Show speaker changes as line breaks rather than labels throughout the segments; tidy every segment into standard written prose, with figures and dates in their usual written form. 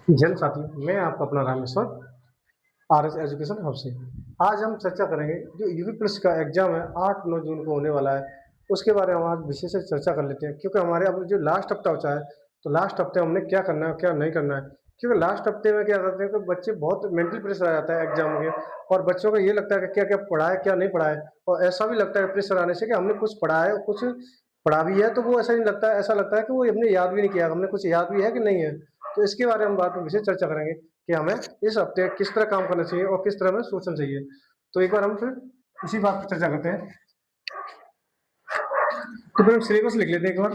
जन साथी, मैं आपका अपना रामेश्वर आरएस एजुकेशन हब से। आज हम चर्चा करेंगे जो यूपी पुलिस का एग्जाम है 8-9 जून को होने वाला है, उसके बारे में हम आज विषय से चर्चा कर लेते हैं क्योंकि हमारे अब जो लास्ट हफ्ता बचा है, तो लास्ट हफ्ते हमने क्या करना है, क्या नहीं करना है। क्योंकि लास्ट हफ्ते में क्या करते हैं कि बच्चे बहुत मेंटल प्रेशर आ जाता है एग्जाम के और बच्चों को ये लगता है कि क्या-क्या पढ़ा है, क्या नहीं पढ़ा है और ऐसा भी लगता है प्रेशर आने से कि हमने कुछ पढ़ा है और कुछ पढ़ा भी है, तो वो ऐसा नहीं लगता है, ऐसा लगता है कि वो हमने याद भी नहीं किया, हमने कुछ याद भी है कि नहीं है। तो इसके बारे में हम बाद में विशेष चर्चा करेंगे कि हमें इस हफ्ते किस तरह काम करना चाहिए और किस तरह हमें सोचना चाहिए। तो एक बार हम फिर इसी बात पर चर्चा करते हैं। तो फिर हम सिलेबस लिख लेते हैं एक बार।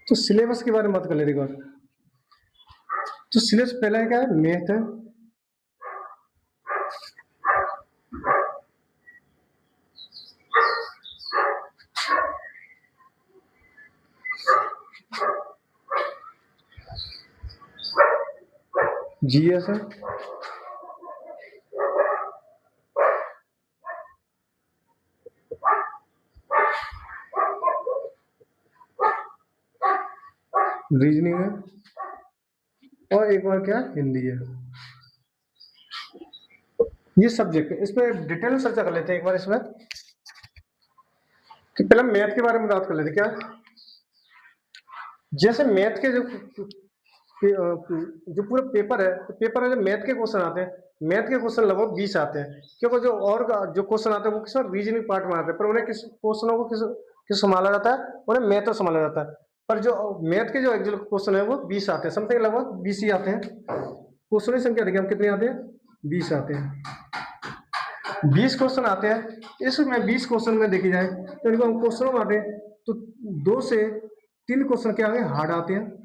तो सिलेबस के बारे में बात कर लेते हैं एक बार। तो सिलेबस पहला क्या है, मैथ है, जीएस है, रीजनिंग है और एक बार क्या हिंदी है। ये सब्जेक्ट है, इस पर डिटेल में चर्चा कर लेते हैं एक बार इसमें। कि पहले मैथ के बारे में बात कर लेते हैं क्या। जैसे मैथ के जो पूरा पेपर है, तो पेपर में जो मैथ के क्वेश्चन आते हैं, मैथ के क्वेश्चन लगभग 20 आते हैं, क्योंकि जो और जो क्वेश्चन आते हैं वो किस रीजनिंग पार्ट में आते हैं, पर उन्हें किस क्वेश्चनों को किस संभाला जाता है, उन्हें मैथ में संभाला जाता है। पर जो मैथ के जो एक्चुअल क्वेश्चन है वो 20 आते हैं, समथिंग लगभग 20 ही आते हैं। क्वेश्चन की संख्या देखिए हम कितने आते हैं, 20 आते हैं। 20 क्वेश्चन आते हैं, इसमें 20 क्वेश्चन में देखी जाए तो इनको हम क्वेश्चनों में आते हैं, तो 2 से 3 क्वेश्चन क्या आगे हार्ड आते हैं।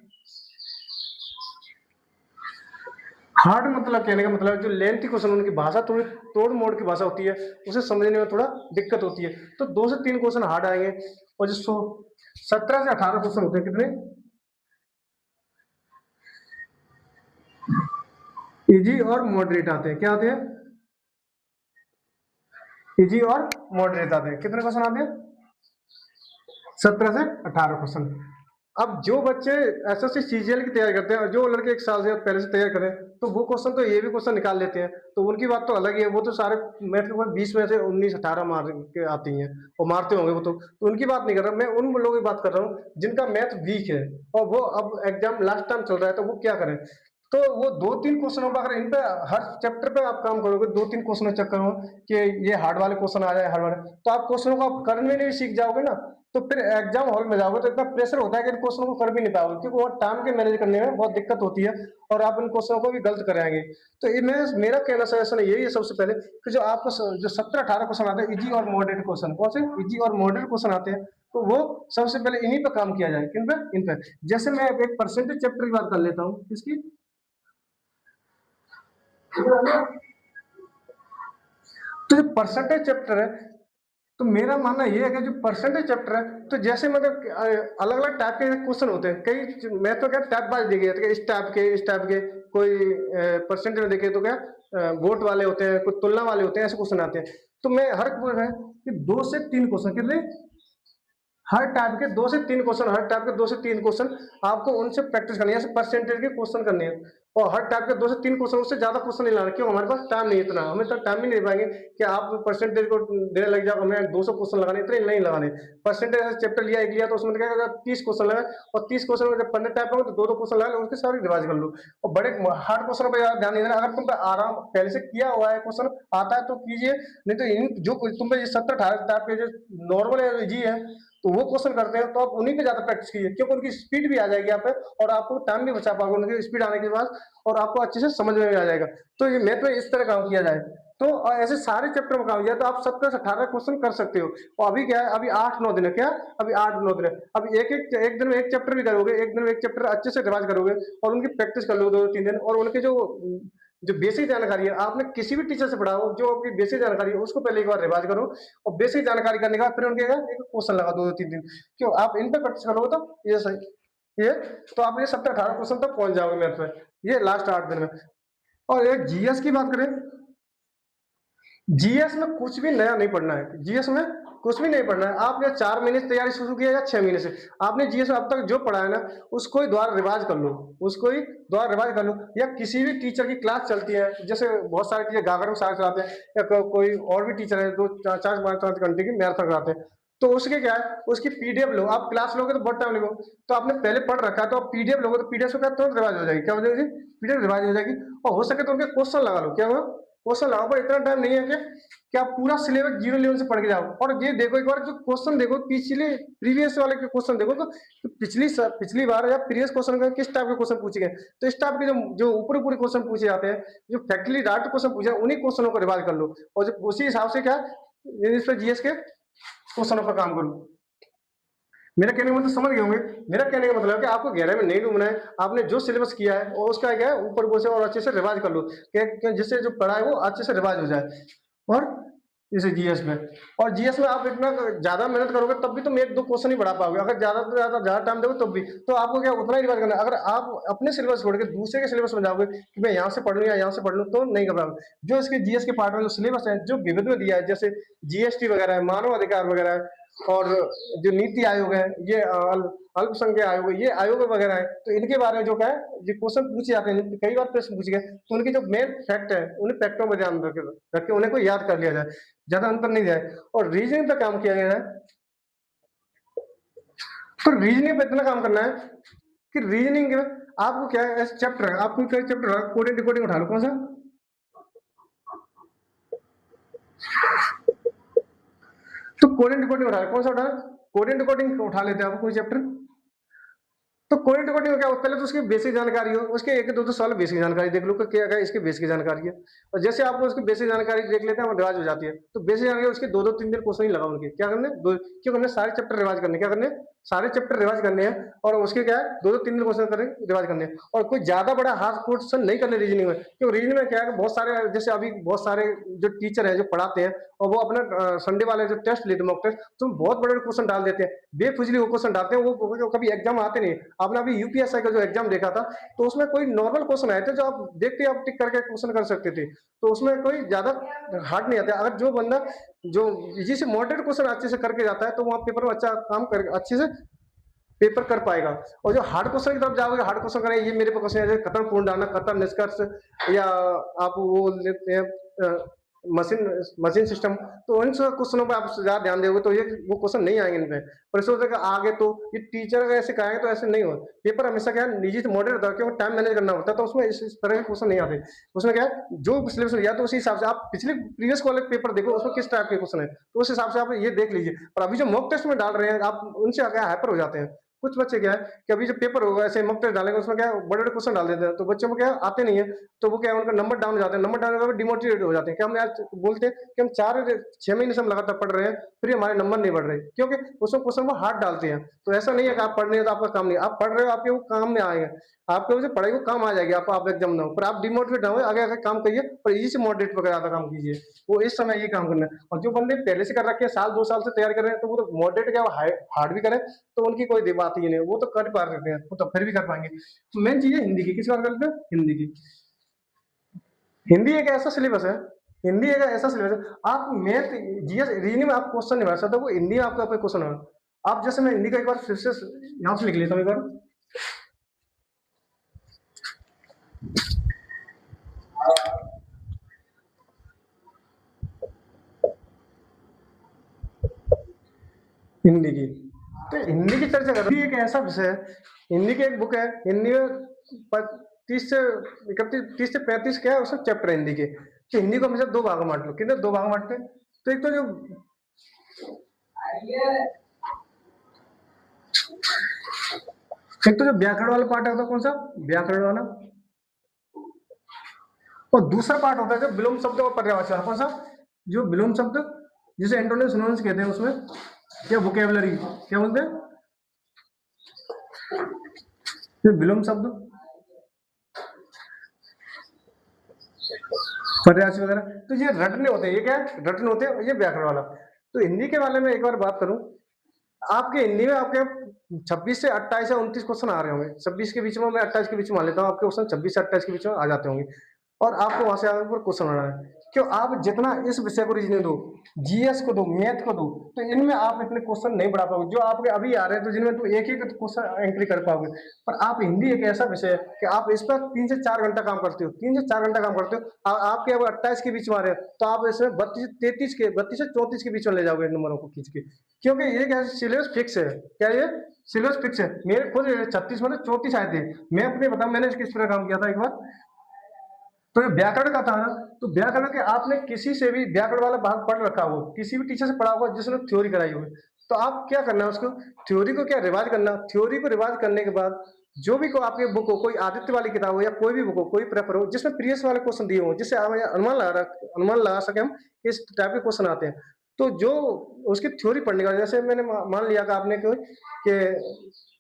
हार्ड मतलब कहने का मतलब जो लेंथी क्वेश्चन, उनकी भाषा थोड़ी तोड़ मोड़ की भाषा होती है, उसे समझने में थोड़ा दिक्कत होती है, तो 2 से 3 क्वेश्चन हार्ड आएंगे। और जो 17 से 18 क्वेश्चन होते हैं कितने, इजी और मॉडरेट आते हैं। क्या आते हैं, इजी और मॉडरेट आते हैं। कितने क्वेश्चन आते हैं, 17 से 18 क्वेश्चन। अब जो बच्चे एसएससी सीजीएल की तैयारी करते हैं, जो लड़के 1 साल से पहले से तैयारी करें, तो वो क्वेश्चन तो ये भी क्वेश्चन निकाल लेते हैं, तो उनकी बात तो अलग ही है। वो तो सारे मैथ के 20 में से 19-18 मार के आती हैं और मारते होंगे वो तो उनकी बात नहीं कर रहा मैं, उन लोगों की बात कर रहा हूँ जिनका मैथ वीक है और वो अब एग्जाम लास्ट टाइम चल रहा है, तो वो क्या करें। तो वो 2-3 क्वेश्चनों पर, अगर इन पे हर चैप्टर पे आप काम करोगे, 2-3 क्वेश्चन चक्कर में कि ये हार्ड वाले क्वेश्चन आ जाए, हार्ड वाले, तो आप क्वेश्चनों को आप करने नहीं सीख जाओगे ना, तो फिर एग्जाम हॉल में जाओगे तो इतना प्रेशर होता है कि इन क्वेश्चन को कर भी नहीं पाओगे, क्योंकि वो टाइम के मैनेज करने में बहुत दिक्कत होती है और आप इन क्वेश्चनों को भी गलत कराएंगे। तो ये मैं, मेरा कहना सजेशन यही है सबसे पहले कि जो आपको जो 17-18 क्वेश्चन आते हैं इजी और मॉडरेट क्वेश्चन, कौन से इजी और मॉडरेट क्वेश्चन आते हैं, तो वो सबसे पहले इन्हीं पे काम किया जाए। किन पे, इन पे। जैसे मैं एक परसेंटेज चैप्टर की बात कर लेता हूँ, किसकी, तो जो परसेंटेज चैप्टर है, तो मेरा मानना ये है कि जो परसेंटेज चैप्टर है, तो जैसे मतलब अलग अलग टाइप के क्वेश्चन होते हैं, कई मैं तो क्या टाइप वाइज देखे जाते हैं, इस टाइप के कोई परसेंटेज में देखे तो क्या वोट वाले होते हैं, कोई तुलना वाले होते हैं, ऐसे क्वेश्चन आते हैं। तो मैं हर है कि 2 से 3 क्वेश्चन कितने, हर टाइप के 2 से 3 क्वेश्चन, हर टाइप के 2 से 3 क्वेश्चन आपको उनसे प्रैक्टिस करनी है, जैसे परसेंटेज के क्वेश्चन करने हैं, और हर टाइप के 2 से 3 क्वेश्चन, उससे ज्यादा क्वेश्चन नहीं लाना, क्यों, हमारे पास टाइम नहीं है इतना, हमें तो टाइम ही नहीं दे पाएंगे कि आप परसेंटेज को देने लग जाओ, हमें 200 क्वेश्चन लगाने, इतने नहीं लगाने। परसेंटेज चैप्टर लिया, एक लिया तो उसमें क्या 30 क्वेश्चन लगा, और 30 क्वेश्चन में जब 15 टाइप होंगे तो 2-2 क्वेश्चन लगा, उसके सारे रिवाइज कर लो। और बड़े हार्ड क्वेश्चन पर ध्यान नहीं देना, अगर तुम पे आराम पहले से किया हुआ है, क्वेश्चन आता है तो कीजिए, नहीं तो इन जो तुम पे 17-18 टाइप के जो नॉर्मल है, इजी है, तो वो क्वेश्चन करते हैं, तो आप उन्हीं पे ज्यादा प्रैक्टिस कीजिए, क्योंकि उनकी स्पीड भी आ जाएगी आप पे, और आपको टाइम भी बचा पाओगे उनकी स्पीड आने के बाद, और आपको अच्छे से समझ में भी आ जाएगा। तो ये मैथ में इस तरह काम किया जाए, तो ऐसे सारे चैप्टर में काम किया तो आप 17 से 18 क्वेश्चन कर सकते हो। और अभी क्या है, अभी 8-9 दिन है, क्या, अभी 8-9 दिन है, अभी एक दिन में एक चैप्टर भी करोगे, एक दिन में एक चैप्टर अच्छे से रिवाइज करोगे और उनकी प्रैक्टिस कर लोगे 2-3 दिन, और उनके जो जो बेसिक जानकारी है, आपने किसी भी टीचर से पढ़ा हो, जो आपकी बेसिक जानकारी है उसको पहले एक बार रिवाइज करो, और बेसिक जानकारी करने का फिर उनके एक क्वेश्चन लगा 2-3 दिन, क्यों, आप इन पे प्रैक्टिस करोगे तो ये सही। ये तो आप ये 17-18% तक पहुंच जाओगे मैथ में, ये लास्ट 8 दिन में। और एक जीएस की बात करें, जीएस में कुछ भी नया नहीं पढ़ना है, जीएस में कुछ भी नहीं पढ़ना है। आपने 4 महीने से तैयारी शुरू किया या 6 महीने से, आपने जीएस में अब तक जो पढ़ा है ना, उसको ही दोबारा रिवाज कर लो, उसको ही दोबारा रिवाज कर लो। या किसी भी टीचर की क्लास चलती है, जैसे बहुत सारे टीचर गागर में सारे चलाते हैं, या कोई और भी टीचर है जो 4-5 घंटे की मैराथन कराते हैं, तो उसके क्या है, उसकी पीडीएफ लो। आप क्लास लोगे तो बहुत टाइम लगेगा, तो आपने पहले पढ़ रखा है, तो आप पीडीएफ लोगे तो पीडीएफ से क्या तुरंत रिवाज हो जाएगी, क्या हो जाएगी, पीडीएफ रिवाज हो जाएगी। और हो सके तो उनके क्वेश्चन लगा लो, क्या होगा, क्वेश्चन लगाओ। पर इतना टाइम नहीं है कि आप पूरा सिलेबस जीरो लेवल से पढ़ के जाओ। और ये देखो, एक बार जो क्वेश्चन देखो, पिछले प्रीवियस वाले के क्वेश्चन देखो, तो पिछली बार या प्रीवियस क्वेश्चन का किस टाइप के क्वेश्चन पूछे गए, तो इस टाइप के जो जो ऊपर ऊपर क्वेश्चन पूछे जाते हैं, जो फैक्टली डायरेक्ट क्वेश्चन पूछे हैं, उन्हीं क्वेश्चनों को रिवाइज कर लो, और जो उसी हिसाब से क्या इस पर जीएस के क्वेश्चनों पर काम करो। मेरा कहने का मतलब समझ गए होंगे। मेरा कहने का मतलब है कि आपको गहराई में नहीं डूबना है, आपने जो सिलेबस किया है और उसका क्या है, ऊपर ऊपर से और अच्छे से रिवाइज कर लो, जिससे जो पढ़ा है वो अच्छे से रिवाइज हो जाए। और जैसे जीएस में, और जीएस में आप इतना ज्यादा मेहनत करोगे तब भी तुम 1-2 क्वेश्चन ही बढ़ा पाओगे। अगर ज्यादा टाइम दोगे तब भी, तो आपको क्या उतना ही रिवाइज करना है। अगर आप अपने सिलेबस छोड़ के दूसरे के सिलेबस में जाओगे कि मैं यहाँ से पढ़ लूँ या यहाँ से पढ़ लूँ, तो नहीं कर पाओगे। जो इसके जीएस के पार्ट में जो सिलेबस है, जो विविध में दिया है, जैसे जीएसटी वगैरह है, मानव अधिकार वगैरह है, और जो नीति आयोग है, ये अल्पसंख्यक आयोग है, ये आयोग वगैरह है, तो इनके बारे में जो क्या है, जो क्वेश्चन पूछे जाते हैं, कई बार प्रश्न पूछे गए, तो उनके जो मेन फैक्ट है, उन्हें फैक्टों में ध्यान रख के उन्हें को याद कर लिया जाए, ज्यादा अंतर नहीं दिया है। और रीजनिंग पे काम किया गया है, तो रीजनिंग पे इतना काम करना है कि रीजनिंग में आपको क्या है, चैप्टर है, आपको क्या चैप्टर है, कोडिंग डिकोडिंग उठा लो, कौन सा, तो कोडिंग डिकोडिंग उठा लो, कौन सा उठा, कोडिंग डिकोडिंग उठा लेते हैं आप कोई चैप्टर। तो कोडिंग डिकोडिंग में क्या होता है, पहले तो उसकी बेसिक जानकारी हो, उसके 1-2 साल बेसिक जानकारी देख लो कि क्या क्या इसकी बेसिक जानकारी है। और जैसे आपको उसकी बेसिक जानकारी देख लेते हैं, वो रिवाज हो जाती है, तो बेसिक जानकारी उसके 2-3 दिन क्वेश्चन ही लगा उनके, क्या करने, क्यों करने, सारे चैप्टर रिवाज करने, क्या करने, सारे चैप्टर रिवाज करने हैं, और उसके क्या है, 2-3 दिन क्वेश्चन करें, रिवाज करने हैं। और कोई ज्यादा बड़ा हार्ड क्वेश्चन नहीं करने रीजनिंग में, क्योंकि रीजनिंग में क्या है, बहुत सारे, जैसे अभी बहुत सारे जो टीचर है जो पढ़ाते हैं, और वो अपना संडे वाले जो टेस्ट लेते हैं, मॉक टेस्ट, तो बहुत बड़े क्वेश्चन डाल देते हैं, बेफिजली वो क्वेश्चन डालते हैं, वो कभी एग्जाम आते नहीं। आपने अभी यूपीएसआई का जो एग्जाम देखा था, तो उसमें कोई नॉर्मल क्वेश्चन आए थे, जो आप देखते आप टिक करके क्वेश्चन कर सकते थे, तो उसमें कोई ज्यादा हार्ड नहीं आता। अगर जो बंदा जो इजी से मॉडरेट क्वेश्चन अच्छे से करके जाता है, तो वहाँ पेपर में अच्छा काम कर, अच्छे से पेपर कर पाएगा। और जो हार्ड क्वेश्चन की तरफ जाओगे, हार्ड क्वेश्चन करें, ये मेरे पे क्वेश्चन है, कथन पूर्ण डालना, कथन निष्कर्ष, या आप वो लेते हैं मशीन मशीन सिस्टम, तो इन सब क्वेश्चनों पे आप ज्यादा ध्यान दोगे तो ये वो क्वेश्चन नहीं आएंगे इन पे। पर इस वजह आगे तो ये टीचर अगर ऐसे कहेंगे तो ऐसे नहीं हो। पेपर हमेशा क्या है, निजी मॉडरेट होता है, क्योंकि टाइम मैनेज करना होता है, तो उसमें इस तरह के क्वेश्चन नहीं आते। उसमें क्या है, जो सिलेबस लिया तो उसी हिसाब से आप पिछले प्रीवियस वाले पेपर देखो, उसमें किस टाइप के क्वेश्चन है, तो उस हिसाब से आप ये देख लीजिए। और अभी जो मॉक टेस्ट में डाल रहे हैं आप, उनसे आगे हाइपर हो जाते हैं। कुछ बच्चे क्या है कि अभी जो पेपर होगा ऐसे मॉक टेस्ट डालेंगे, उसमें क्या बड़े बड़े क्वेश्चन डाल देते हैं, तो बच्चों को क्या आते नहीं है, तो वो क्या है, उनका नंबर डाउन हो जाते हैं, नंबर डाउन होकर डिमोटिवेट हो जाते हैं। क्या हम यार बोलते हैं कि हम 4-6 महीने से हम लगातार पढ़ रहे हैं, फिर हमारे नंबर नहीं बढ़ रहे, क्योंकि उसमें क्वेश्चन वो हार्ड डालते हैं। तो ऐसा नहीं है कि आप पढ़ रहे हैं तो आपका काम नहीं, आप पढ़ रहे हो, आपके वो काम में आएगा, आपके वजह पढ़ाई को काम आ जाएगी, आप एग्जाम ना हो, पर आप डिमोटिवेट ना हो, आगे आगे काम करिए, पर इजी से मॉडरेट वगैरह ज्यादा काम कीजिए। वो इस समय ये काम करना है। और जो बंदे पहले से कर रखे हैं, 1-2 साल से तैयार कर रहे हैं, तो वो तो मॉडरेट क्या हार्ड भी करे, तो उनकी कोई बात ही नहीं, वो तो कर पा रहे हैं, वो तो फिर भी कर पाएंगे। मेन चीज है हिंदी की, किस बात करते हैं, हिंदी की। हिंदी एक ऐसा सिलेबस है, हिंदी एक ऐसा सिलेबस है, आप मैथ जीएस रीजनिंग में आप क्वेश्चन नहीं बना सकते, वो हिंदी में आपका क्वेश्चन है। आप जैसे, मैं हिंदी का एक बार फिर से यहाँ से लिख लेता हूँ एक बार। हिंदी की, तो हिंदी की चर्चा कर, एक ऐसा विषय है, हिंदी की एक बुक है, हिंदी में 30 से 35 क्या है उसमें चैप्टर है हिंदी के। तो हिंदी को हमेशा 2 भाग में बांट लो, कितने 2 भाग में बांटते हैं, तो एक तो जो व्याकरण वाला पार्ट है, कौन सा, व्याकरण वाला, और दूसरा पार्ट होता है जो विलोम शब्द और पर्यायवाची वाला, कौन सा, जो विलोम शब्द, जिसे एंटोनिम सिनोनिम्स कहते हैं, उसमें क्या वोकेबलरी क्या बोलते हैं, विलोम शब्द पर्यायवाची वगैरह, तो ये रटने होते हैं, ये क्या है, रटने होते हैं, ये व्याकरण वाला। तो हिंदी के बारे में एक बार बात करूं, आपके हिंदी में आपके 26 से 28 या 29 क्वेश्चन आ रहे होंगे, 26 के बीच में, मैं 28 के बीच में मान लेता हूँ, आपके क्वेश्चन 26 से 28 के बीच में आ जाते होंगे, और आपको वहां से आगे क्वेश्चन बनाना है। क्यों, आप जितना इस विषय को रीजनिंग दो, जीएस को दो, मैथ को दो, तो इनमें आप इतने क्वेश्चन नहीं बढ़ा पाओगे जो आपके अभी आ रहे हैं, तो जिनमें तुम एक ही क्वेश्चन एंट्री कर पाओगे। पर आप हिंदी एक ऐसा विषय है कि आप इस पर 3 से 4 घंटा काम करते हो, 3 से 4 घंटा काम करते हो, आपके अब 28 के बीच में आ रहे हैं, तो आप इसमें 32 से 34 के बीच में ले जाओगे नंबरों को खींच के, क्योंकि ये क्या सिलेबस फिक्स है। क्या ये सिलेबस फिक्स है? मेरे खुद 36 में 34 आए थे। मैं अपने बताऊं मैंने किस तरह काम किया था एक बार, तो ये व्याकरण का था ना, तो व्याकरण के आपने किसी से भी व्याकरण वाला भाग पढ़ रखा हो, किसी भी टीचर से पढ़ा होगा जिसने थ्योरी कराई हो, तो आप क्या करना है उसको, थ्योरी को क्या रिवाइज करना, थ्योरी को रिवाइज करने के बाद जो भी को आपके बुक हो, कोई आदित्य वाली किताब हो या कोई भी बुक हो, कोई पेपर हो जिसमें प्रीवियस वाले क्वेश्चन दिए हो, जिससे हमें अनुमान लगा सके हम कि इस टाइप के क्वेश्चन आते हैं, तो जो उसकी थ्योरी पढ़ने का, जैसे मैंने मान लिया कि आपने कि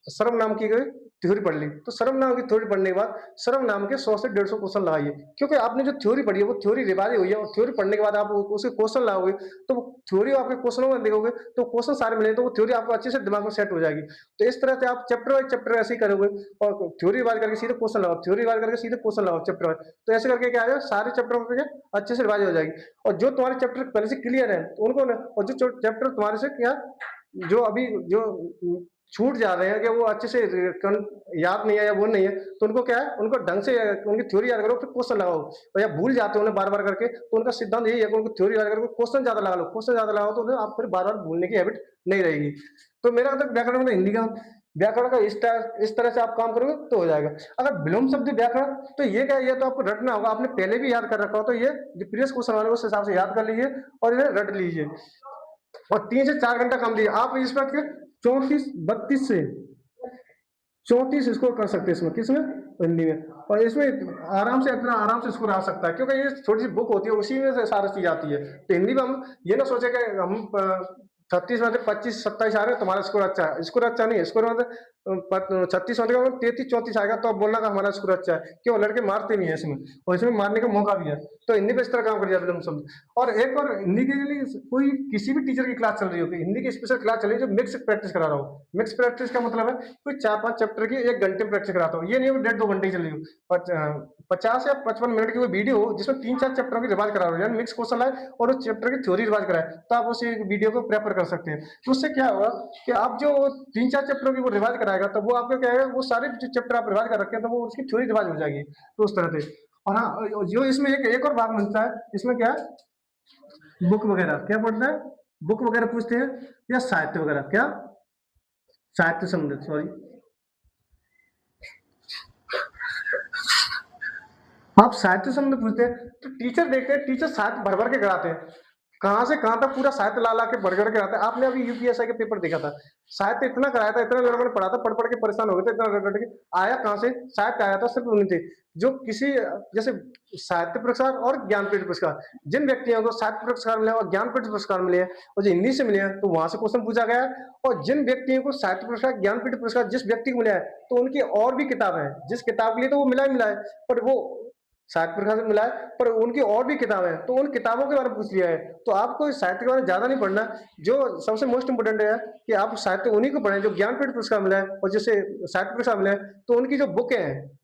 सर्वनाम की कोई थ्योरी पढ़ ली, तो सर्वनाम की थ्योरी पढ़ने के बाद सर्वनाम के 100 से 150 क्वेश्चन लगाइए, क्योंकि आपने जो थ्योरी पढ़ी है वो थ्योरी रिवाइज हुई है, और थ्योरी पढ़ने के बाद आप उसके क्वेश्चन लाओगे, तो थ्योरी आपके क्वेश्चनों में देखोगे तो क्वेश्चन सारे मिले, तो वो थ्योरी आपको अच्छे से दिमाग में सेट हो जाएगी। तो इस तरह से आप चैप्टर वाइज चैप्टर ऐसे ही करोगे, और थ्योरी रिवाइज करके सीधे क्वेश्चन लगाओ, थ्योरी रिवाइज करके सीधे क्वेश्चन लगाओ चैप्टर वाइज, तो ऐसे करके क्या आएगा, सारे चैप्टर में अच्छे से रिवाइज हो जाएगी। और जो तुम्हारे चैप्टर पहले से क्लियर है तो उनको, और जो चैप्टर तुम्हारे से क्या जो अभी जो छूट जा रहे हैं कि वो अच्छे से याद नहीं है या वो नहीं है, तो उनको क्या है, उनको ढंग से उनकी थ्योरी याद करो, फिर क्वेश्चन लगाओ, और या भूल जाते हो उन्हें बार बार करके, तो उनका सिद्धांत यही है कि उनको थ्योरी याद करके क्वेश्चन ज्यादा लगा लो, क्वेश्चन ज्यादा लगाओ तो उन्हें आप फिर बार बार भूलने की हैबिट नहीं रहेगी। तो मेरा मतलब व्याकरण में हिंदी का व्याकरण का इस तरह से आप काम करोगे तो हो जाएगा। अगर विलोम शब्द व्याकरण, तो ये क्या, ये तो आपको रटना होगा, आपने पहले भी याद कर रखा हो, तो ये जो प्रीवियस क्वेश्चन वाले उस हिसाब से याद कर लीजिए और इन्हें रट लीजिए, और 3 से 4 घंटा काम दिए आप इस पर 34 32 से 34 स्कोर कर सकते हैं इसमें, किसमें, हिंदी में। और इसमें आराम से, इतना आराम से स्कोर आ सकता है, क्योंकि ये छोटी सी बुक होती है, उसी में से सारी चीज आती है। तो हिंदी में हम ये ना सोचे कि हम 36 में से 25 27 आ रहे हैं, तुम्हारा स्कोर अच्छा है, स्कोर अच्छा नहीं है, स्कोर मतलब 36 होने का 33 34 आएगा तो अब बोलना का हमारा स्कोर अच्छा है, क्यों, लड़के मारते नहीं है इसमें, और इसमें मारने का मौका भी है। तो हिंदी पे इस तरह काम कर जाते हम सब। और एक और हिंदी के लिए कोई किसी भी टीचर की क्लास चल रही हो, हिंदी की स्पेशल क्लास चल रही है जो मिक्स प्रैक्टिस करा रहा हो, मिक्स प्रैक्टिस का मतलब है कोई 4-5 चैप्टर की 1 घंटे प्रैक्टिस कराता हो, ये नहीं हो 1.5-2 घंटे चल रही हो, 50 या 55 मिनट की कोई वीडियो हो जिसमें 3-4 चैप्टरों की रिवाइज करा रहा हो, यानी मिक्स क्वेश्चन आए और उस चैप्टर की थ्योरी रिवाइज कराए, तो आप उस वीडियो को प्रेफर कर सकते हैं। तो उससे क्या होगा कि आप जो 3-4 चैप्टरों की वो रिवाइज कराएगा, तो वो आपको क्या है, वो सारे जो चैप्टर आप रिवाइज कर रखे हैं तो वो उसकी थ्योरी रिवाइज हो जाएगी, तो उस तरह से। और हाँ, जो इसमें एक और भाग मिलता है, इसमें क्या है, बुक वगैरह क्या पढ़ता है, बुक वगैरह पूछते हैं, या साहित्य वगैरह, क्या साहित्य संबंधित, सॉरी, आप साहित्य संबंधित पूछते हैं, तो टीचर देखते हैं, टीचर साहित्य भर भर के कराते हैं, कहां से कहां तक पूरा साहित्य ला ला के भर भर के कराते हैं। आपने अभी यूपीएससी के पेपर देखा था, साहित्य इतना कराया था, इतना लड़कों ने पढ़ा था, पढ़ पढ़ के परेशान हो गए थे, इतना रट रट के आया कहां से, साहित्य आया था सिर्फ उन्हीं थे जो किसी, जैसे साहित्य पुरस्कार और ज्ञानपीठ पुरस्कार, जिन व्यक्तियों को साहित्य पुरस्कार मिले और ज्ञानपीठ पुरस्कार मिले हैं और जो हिंदी से मिले हैं, तो वहां से क्वेश्चन पूछा गया है। और जिन व्यक्तियों को साहित्य पुरस्कार ज्ञानपीठ पुरस्कार जिस व्यक्ति को मिला है, तो उनकी और भी किताब है, जिस किताब के लिए तो वो मिला ही मिला है, पर वो साहित्य पुरस्कार से मिला है, पर उनकी और भी किताबें हैं, तो उन किताबों के बारे में पूछ लिया है। तो आपको साहित्य के बारे में ज्यादा नहीं पढ़ना, जो सबसे मोस्ट इंपोर्टेंट है कि आप साहित्य उन्हीं को पढ़ें जो ज्ञानपीठ पुरस्कार मिला है, और जैसे साहित्य पुरस्कार मिला है तो उनकी जो बुक है,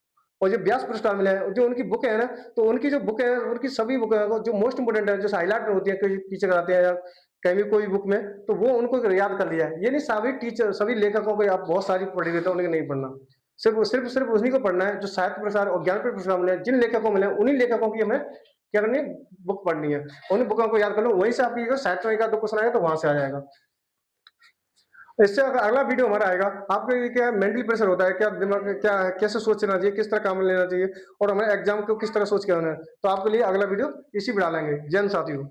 और जो व्यास पुरस्कार मिला है जो उनकी बुक है ना, तो उनकी जो बुक है, उनकी सभी बुक है जो मोस्ट इंपोर्टेंट है, जो हाईलाइट में होती है, कोई टीचर कराते हैं या कहीं भी कोई बुक में, तो वो उनको याद कर लिया है। ये नहीं सभी टीचर सभी लेखकों को आप बहुत सारी पढ़ी देते हैं, उन्हें नहीं पढ़ना, सिर्फ उन्हीं को पढ़ना है जो साहित्य पुरस्कार और ज्ञानपीठ पुरस्कार मिले हैं, जिन लेखकों को मिले हैं उन्हीं लेखकों की हमें क्या करनी है, बुक पढ़नी है, उन्हीं बुकों को याद कर लो, वहीं से आपकी साहित्य में 1-2 क्वेश्चन आएगा तो वहां से आ जाएगा। इससे अगला वीडियो हमारा आएगा, आपको क्या मेंटल प्रेशर होता है, क्या दिमाग क्या कैसे सोचना चाहिए, किस तरह काम लेना चाहिए, और हमें एग्जाम को किस तरह सोच के आना है, तो आपके लिए अगला वीडियो इसी पर डालेंगे। जय हिंद साथियों।